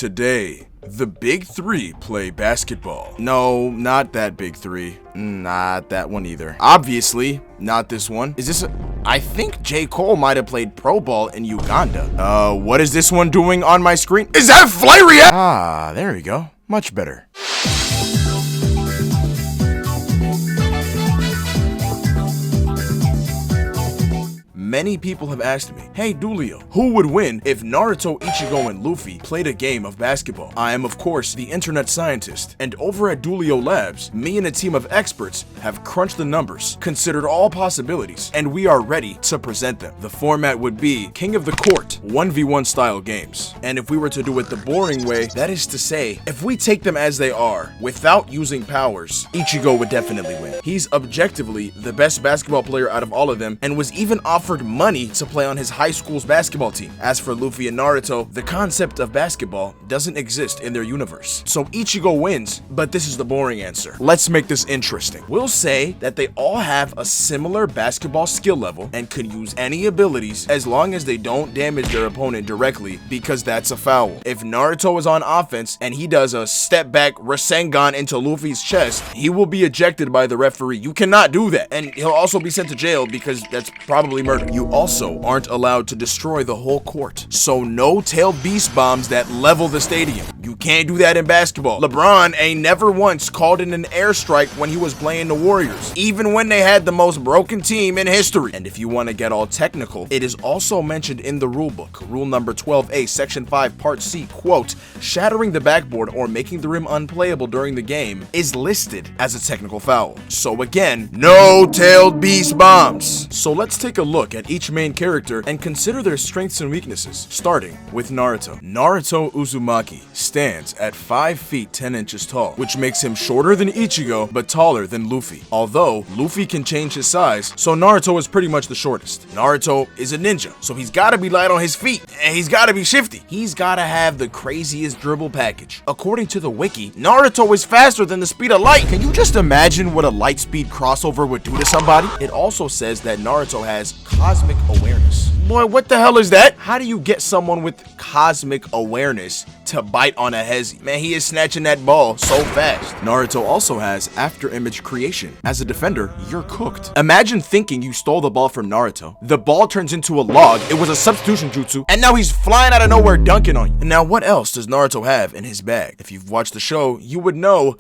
Today, the big three play basketball. No, not that big three. Not that one either. Obviously, not this one. Is this I think J. Cole might have played pro ball in Uganda. What is this one doing on my screen? Is that Flareon? Ah, there we go. Much better. Many people have asked me, hey Dulio, who would win if Naruto, Ichigo, and Luffy played a game of basketball? I am of course the internet scientist, and over at Dulio Labs, me and a team of experts have crunched the numbers, considered all possibilities, and we are ready to present them. The format would be King of the Court, 1v1 style games. And if we were to do it the boring way, that is to say, if we take them as they are, without using powers, Ichigo would definitely win. He's objectively the best basketball player out of all of them, and was even offered money to play on his high school's basketball team. As for Luffy and Naruto, the concept of basketball doesn't exist in their universe. So Ichigo wins, but this is the boring answer. Let's make this interesting. We'll say that they all have a similar basketball skill level and can use any abilities as long as they don't damage their opponent directly, because that's a foul. If Naruto is on offense and he does a step back Rasengan into Luffy's chest, he will be ejected by the referee. You cannot do that. And he'll also be sent to jail because that's probably murder. You also aren't allowed to destroy the whole court. So no tailed beast bombs that level the stadium. You can't do that in basketball. LeBron ain't never once called in an airstrike when he was playing the Warriors, even when they had the most broken team in history. And if you want to get all technical, it is also mentioned in the rulebook, rule number 12A, section 5, part C, quote, shattering the backboard or making the rim unplayable during the game is listed as a technical foul. So again, no tailed beast bombs. So let's take a look at each main character and consider their strengths and weaknesses, starting with Naruto. Naruto Uzumaki stands at 5 feet 10 inches tall, which makes him shorter than Ichigo but taller than Luffy. Although Luffy can change his size, so Naruto is pretty much the shortest. Naruto is a ninja, so he's gotta be light on his feet, and he's gotta be shifty. He's gotta have the craziest dribble package. According to the wiki, Naruto is faster than the speed of light. Can you just imagine what a light speed crossover would do to somebody? It also says that Naruto has cosmic awareness. Boy, what the hell is that? How do you get someone with cosmic awareness to bite on a hezi? Man, he is snatching that ball so fast. Naruto also has after image creation. As a defender, you're cooked. Imagine thinking you stole the ball from Naruto. The ball turns into a log. It was a substitution jutsu, and now he's flying out of nowhere dunking on you. And now what else does Naruto have in his bag? If you've watched the show, you would know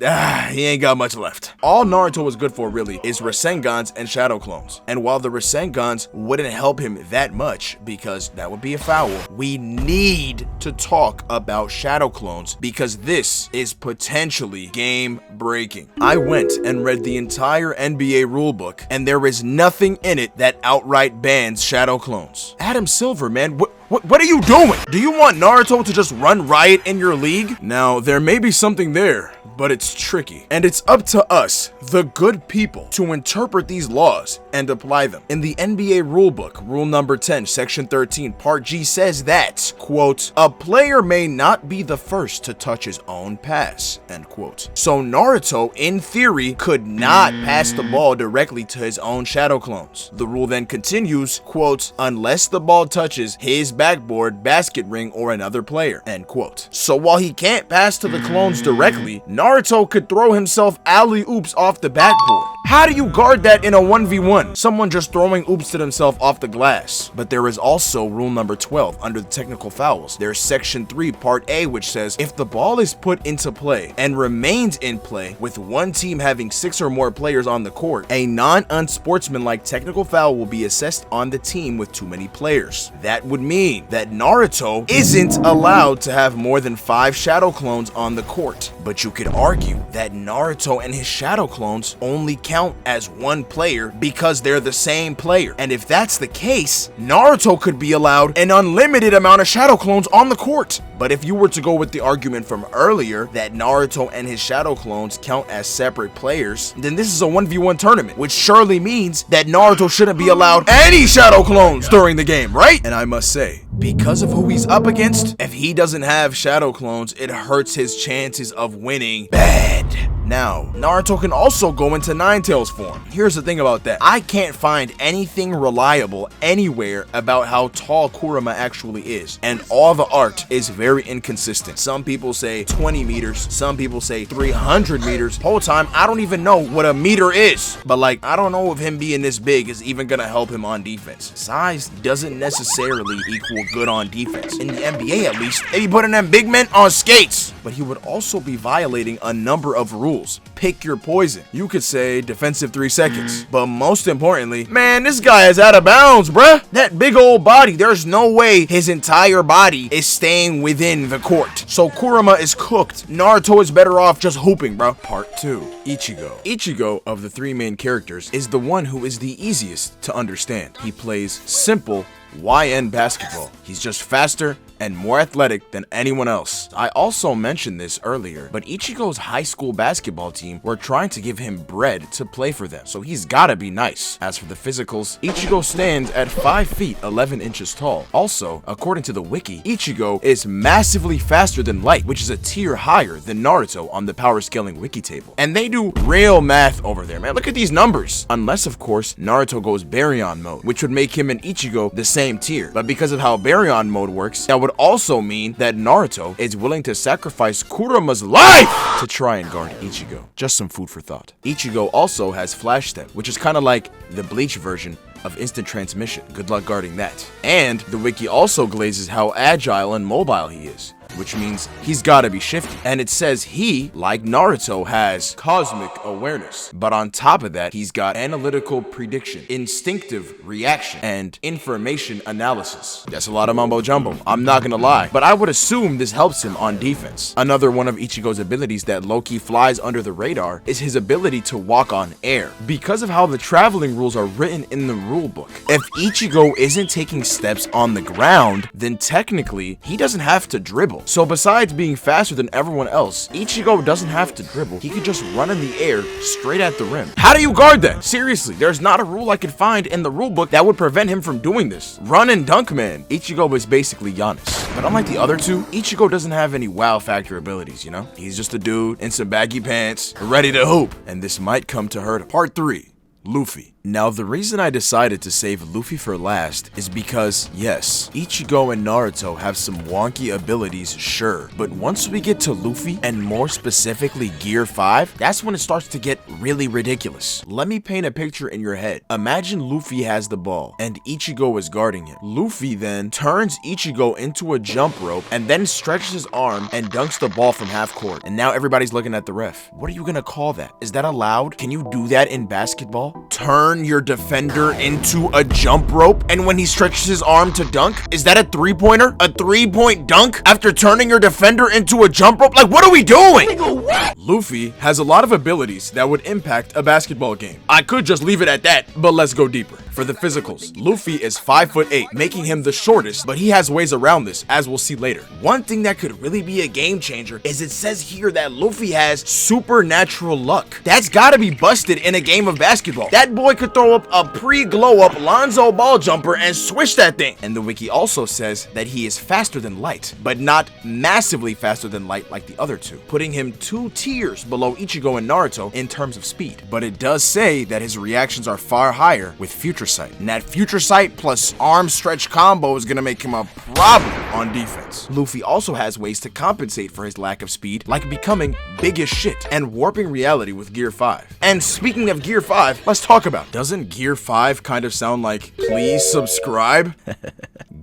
he ain't got much left. All Naruto is good for really is Rasengans and shadow clones. And while the Rasengans wouldn't help him that much, because that would be a foul, we need to talk about shadow clones because this is potentially game breaking. I went and read the entire NBA rulebook, and there is nothing in it that outright bans shadow clones. Adam Silver, man, what are you doing? Do you want Naruto to just run riot in your league? Now, there may be something there, but it's tricky. And it's up to us, the good people, to interpret these laws and apply them. In the NBA rulebook, rule number 10, section 13, part G says that, quote, a player may not be the first to touch his own pass, end quote. So Naruto, in theory, could not pass the ball directly to his own shadow clones. The rule then continues, quote, unless the ball touches his backboard, basket ring, or another player, end quote. So while he can't pass to the clones directly, Naruto could throw himself alley-oops off the backboard. How do you guard that in a 1v1? Someone just throwing oops to themselves off the glass. But there is also rule number 12 under the technical fouls. There's section 3 part A, which says if the ball is put into play and remains in play with one team having 6 or more players on the court, a non-unsportsmanlike technical foul will be assessed on the team with too many players. That would mean that Naruto isn't allowed to have more than 5 shadow clones on the court. But you could argue that Naruto and his shadow clones only count as one player because they're the same player. And if that's the case, Naruto could be allowed an unlimited amount of shadow clones on the court. But if you were to go with the argument from earlier that Naruto and his shadow clones count as separate players, then this is a 1v1 tournament, which surely means that Naruto shouldn't be allowed any shadow clones during the game, right? And I must say, because of who he's up against, if he doesn't have shadow clones, it hurts his chances of winning bad. Now, Naruto can also go into Ninetales form. Here's the thing about that. I can't find anything reliable anywhere about how tall Kurama actually is, and all the art is very inconsistent. Some people say 20 meters, some people say 300 meters. Whole time, I don't even know what a meter is. But like, I don't know if him being this big is even gonna help him on defense. Size doesn't necessarily equal good on defense. In the NBA at least, they be putting them big men on skates. But he would also be violating a number of rules. Pick your poison. You could say defensive 3 seconds. But most importantly, man, this guy is out of bounds, bruh. That big old body, there's no way his entire body is staying within the court. So Kurama is cooked. Naruto is better off just hooping, bro. Part 2. Ichigo. Ichigo, of the 3 main characters, is the one who is the easiest to understand. He plays simple YN basketball. He's just faster and more athletic than anyone else. I also mentioned this earlier, but Ichigo's high school basketball team were trying to give him bread to play for them, so he's gotta be nice. As for the physicals, Ichigo stands at 5 feet 11 inches tall. Also, according to the wiki, Ichigo is massively faster than Light, which is a tier higher than Naruto on the power scaling wiki table. And they do real math over there, man. Look at these numbers. Unless, of course, Naruto goes Baryon mode, which would make him and Ichigo the same tier. But because of how Baryon mode works, that would also mean that Naruto is willing to sacrifice Kurama's life to try and guard Ichigo. Just some food for thought. Ichigo also has Flash Step, which is kind of like the Bleach version of instant transmission. Good luck guarding that. And the wiki also glazes how agile and mobile he is, which means he's gotta be shifty. And it says he, like Naruto, has cosmic awareness. But on top of that, he's got analytical prediction, instinctive reaction, and information analysis. That's a lot of mumbo jumbo, I'm not gonna lie. But I would assume this helps him on defense. Another one of Ichigo's abilities that low-key flies under the radar is his ability to walk on air. Because of how the traveling rules are written in the rulebook, if Ichigo isn't taking steps on the ground, then technically, he doesn't have to dribble. So besides being faster than everyone else, Ichigo doesn't have to dribble. He could just run in the air straight at the rim. How do you guard that? Seriously, there's not a rule I could find in the rulebook that would prevent him from doing this. Run and dunk, man. Ichigo is basically Giannis. But unlike the other two, Ichigo doesn't have any wow factor abilities, you know? He's just a dude in some baggy pants, ready to hoop. And this might come to hurt him. Part 3. Luffy. Now, the reason I decided to save Luffy for last is because, yes, Ichigo and Naruto have some wonky abilities, sure, but once we get to Luffy, and more specifically Gear 5, that's when it starts to get really ridiculous. Let me paint a picture in your head. Imagine Luffy has the ball, and Ichigo is guarding him. Luffy then turns Ichigo into a jump rope, and then stretches his arm and dunks the ball from half court. And now everybody's looking at the ref. What are you gonna call that? Is that allowed? Can you do that in basketball? Turn your defender into a jump rope, and when he stretches his arm to dunk, is that a 3-pointer? A 3-point dunk after turning your defender into a jump rope? Like, what are we doing? Nigga, what? Luffy has a lot of abilities that would impact a basketball game. I could just leave it at that, but let's go deeper. For the physicals, Luffy is 5'8", making him the shortest, but he has ways around this, as we'll see later. One thing that could really be a game changer is it says here that Luffy has supernatural luck. That's gotta be busted in a game of basketball. That boy could throw up a pre-glow-up Lonzo ball jumper and swish that thing. And the wiki also says that he is faster than Light, but not massively faster than Light like the other two, putting him 2 tiers below Ichigo and Naruto in terms of speed. But it does say that his reactions are far higher with Future Sight. And that Future Sight plus arm stretch combo is gonna make him a problem on defense. Luffy also has ways to compensate for his lack of speed, like becoming big as shit and warping reality with Gear 5. And speaking of Gear 5, let's talk about it. Doesn't Gear 5 kind of sound like, please subscribe?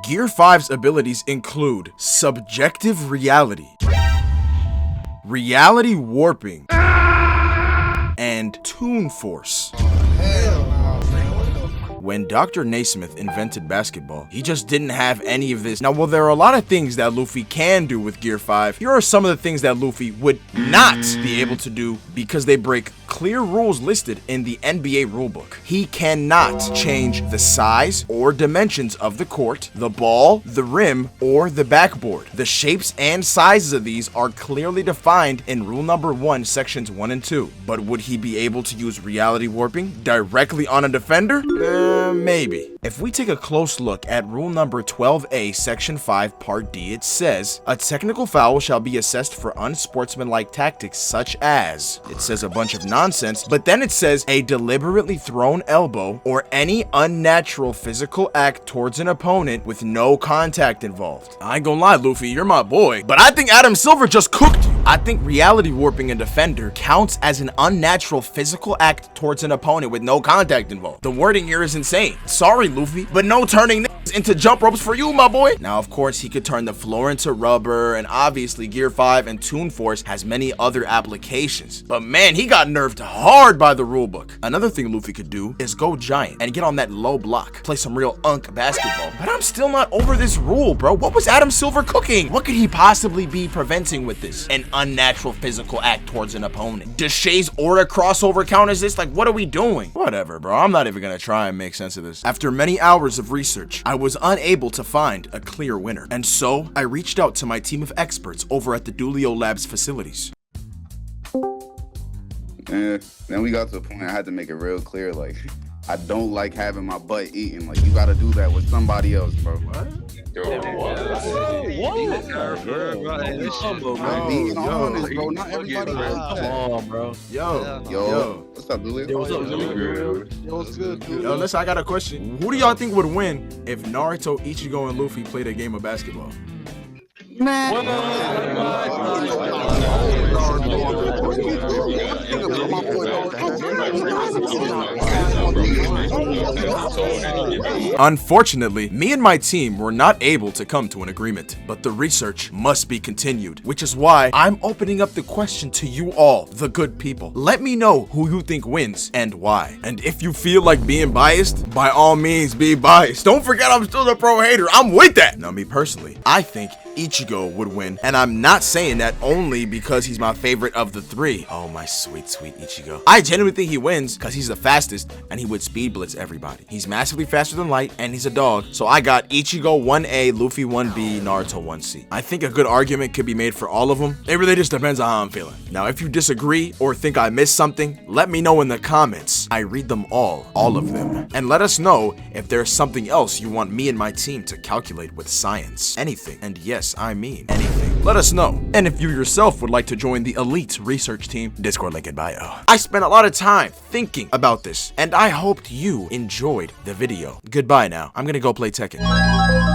Gear 5's abilities include subjective reality, reality warping, and Toon Force. When Dr. Naismith invented basketball, he just didn't have any of this. Now, while there are a lot of things that Luffy can do with Gear 5, here are some of the things that Luffy would not be able to do because they break clear rules listed in the NBA rulebook. He cannot change the size or dimensions of the court, the ball, the rim, or the backboard. The shapes and sizes of these are clearly defined in rule number 1, sections 1 and 2. But would he be able to use reality warping directly on a defender? Maybe. If we take a close look at rule number 12A, section 5, part D, it says, a technical foul shall be assessed for unsportsmanlike tactics such as, it says a bunch of nonsense, but then it says a deliberately thrown elbow or any unnatural physical act towards an opponent with no contact involved. I ain't gonna lie, Luffy, you're my boy, but I think Adam Silver just cooked you. I think reality warping a defender counts as an unnatural physical act towards an opponent with no contact involved. The wording here is insane. Sorry, Luffy, but no turning into jump ropes for you, my boy. Now, of course, he could turn the floor into rubber, and obviously Gear 5 and Toon Force has many other applications. But man, he got nerfed hard by the rulebook. Another thing Luffy could do is go giant and get on that low block, play some real basketball. But I'm still not over this rule, bro. What was Adam Silver cooking? What could he possibly be preventing with this? An unnatural physical act towards an opponent. Does Shay's Aura crossover count as this? Like, what are we doing? Whatever, bro. I'm not even gonna try and make sense of this. After many hours of research, I was unable to find a clear winner. And so, I reached out to my team of experts over at the Dulio Labs facilities. And then we got to the point I had to make it real clear, like, I don't like having my butt eaten. Like, you gotta do that with somebody else, bro. What? Yo, what? I'm being honest, bro. Not everybody does that. Come on, bro. Yo. What's up, Julio? Yo, what's up, Julio? Yo, what's good, dude? Yo, listen, I got a question. Who do y'all think would win if Naruto, Ichigo, and Luffy played a game of basketball? Man. Unfortunately, me and my team were not able to come to an agreement, but the research must be continued, which is why I'm opening up the question to you all, the good people. Let me know who you think wins and why. And if you feel like being biased, by all means be biased. Don't forget I'm still the pro hater. I'm with that. Now, me personally, I think Ichigo would win, and I'm not saying that only because he's my favorite of the three. Oh, my sweet, sweet Ichigo. I genuinely think he wins because he's the fastest and he would speed blitz everybody. He's massively faster than light and he's a dog. So I got Ichigo 1A, Luffy 1B, Naruto 1C. I think a good argument could be made for all of them. It really just depends on how I'm feeling. Now, if you disagree or think I missed something, let me know in the comments. I read them all of them. And let us know if there's something else you want me and my team to calculate with science. Anything. And yes, I mean anything. Let us know. And if you yourself would like to join the elite research team, Discord link in bio. I spent a lot of time thinking about this, and I hoped you enjoyed the video. Goodbye now. I'm gonna go play Tekken.